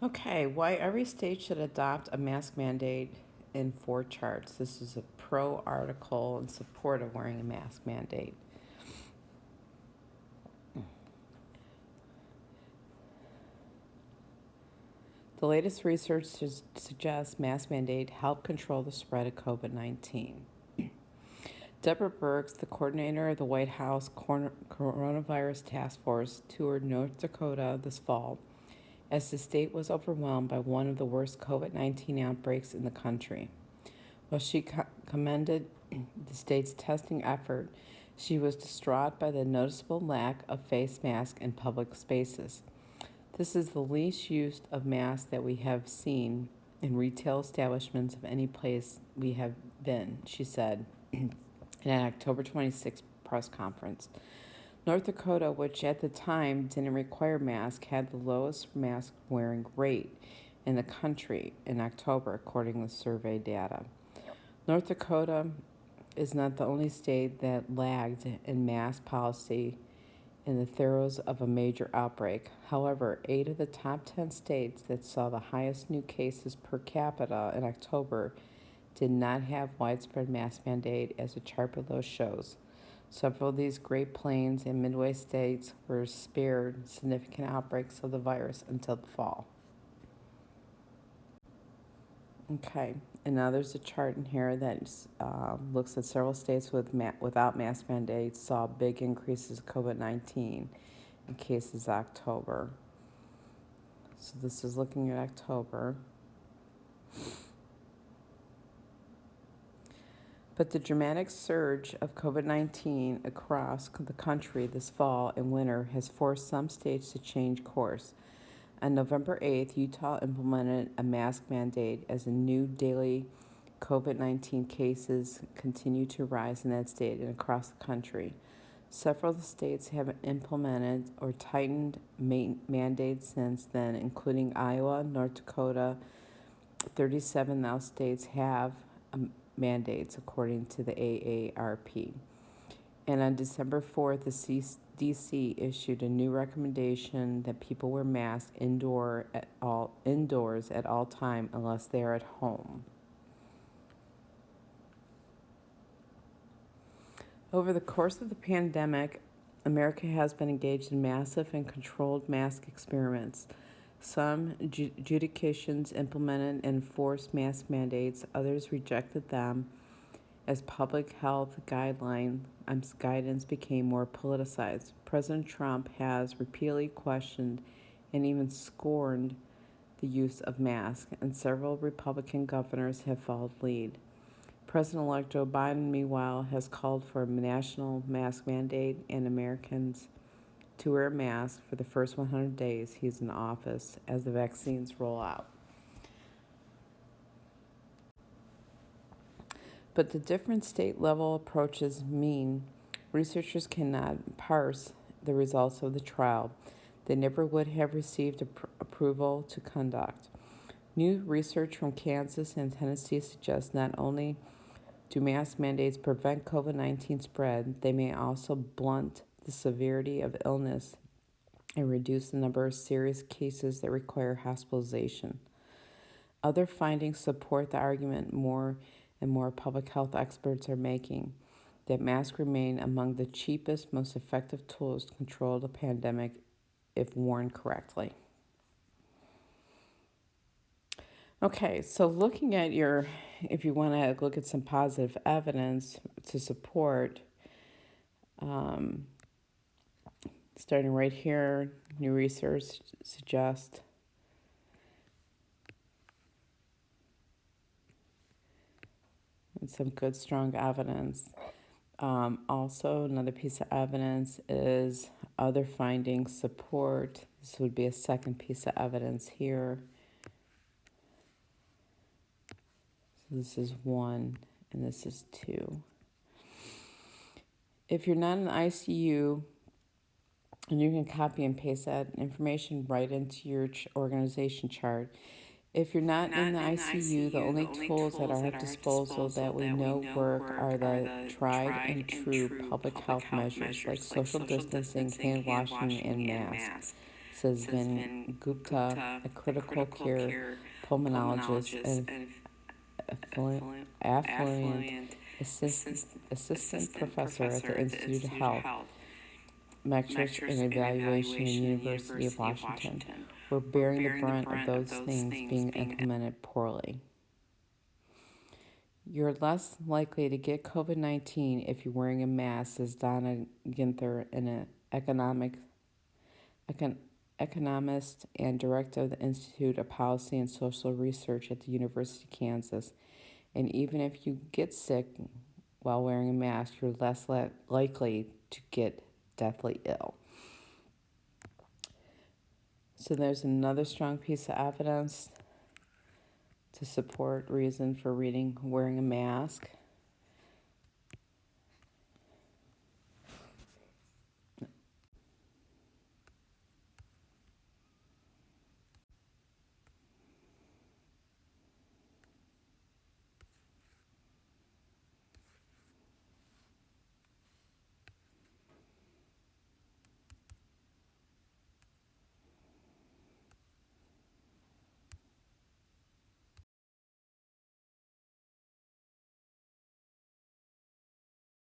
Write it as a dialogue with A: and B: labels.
A: Okay, why every state should adopt a mask mandate in 4 charts. This is a pro article in support of wearing a mask mandate. The latest research suggests mask mandate help control the spread of COVID-19. Deborah Birx, the coordinator of the White House Coronavirus Task Force, toured North Dakota this fall as the state was overwhelmed by one of the worst COVID-19 outbreaks in the country. While she commended the state's testing effort, she was distraught by the noticeable lack of face masks in public spaces. This is the least used of masks that we have seen in retail establishments of any place we have been, she said in an October 26th press conference. North Dakota, which at the time didn't require masks, had the lowest mask wearing rate in the country in October, according to survey data. North Dakota is not the only state that lagged in mask policy in the throes of a major outbreak. However, 8 of the top 10 states that saw the highest new cases per capita in October did not have widespread mask mandate, as the chart below shows. Several of these Great Plains and Midway states were spared significant outbreaks of the virus until the fall. Okay, and now there's a chart in here that looks at several states without mask mandates saw big increases of COVID-19 in cases October. So this is looking at October. But the dramatic surge of COVID-19 across the country this fall and winter has forced some states to change course. On November 8th, Utah implemented a mask mandate as the new daily COVID-19 cases continue to rise in that state and across the country. Several of the states have implemented or tightened mandates since then, including Iowa, North Dakota. 37 now states have mandates, according to the AARP. And on December 4th, the CDC issued a new recommendation that people wear masks indoors at all time unless they are at home. Over the course of the pandemic, America has been engaged in massive and controlled mask experiments. Some jurisdictions implemented and enforced mask mandates, others rejected them as public health guidance became more politicized. President Trump has repeatedly questioned and even scorned the use of masks, and several Republican governors have followed lead. President-elect Joe Biden, meanwhile, has called for a national mask mandate and Americans to wear a mask for the first 100 days he's in office as the vaccines roll out. But the different state-level approaches mean researchers cannot parse the results of the trial. They never would have received approval to conduct. New research from Kansas and Tennessee suggests not only do mask mandates prevent COVID-19 spread, they may also blunt the severity of illness and reduce the number of serious cases that require hospitalization. Other findings support the argument more and more public health experts are making that masks remain among the cheapest, most effective tools to control the pandemic if worn correctly. Okay, so looking at if you want to look at some positive evidence to support, starting right here, new research suggests some good, strong evidence. Also, another piece of evidence is other findings support. This would be a second piece of evidence here. So this is 1, and this is 2. If you're not in the ICU, and you can copy and paste that information right into your organization chart. If you're not in the ICU, the only tools that are at disposal that we know work are the tried and true public health measures like social distancing, hand washing, and masks. says Vin Gupta, a critical care pulmonologist and affluent assistant professor at the Institute of Health, Metrics and Evaluation at University of Washington. We're bearing the brunt of those things being implemented poorly. You're less likely to get COVID-19 if you're wearing a mask, says Donna Ginther, an economist and director of the Institute of Policy and Social Research at the University of Kansas. And even if you get sick while wearing a mask, you're less likely to get deathly ill. So there's another strong piece of evidence to support reason for wearing a mask.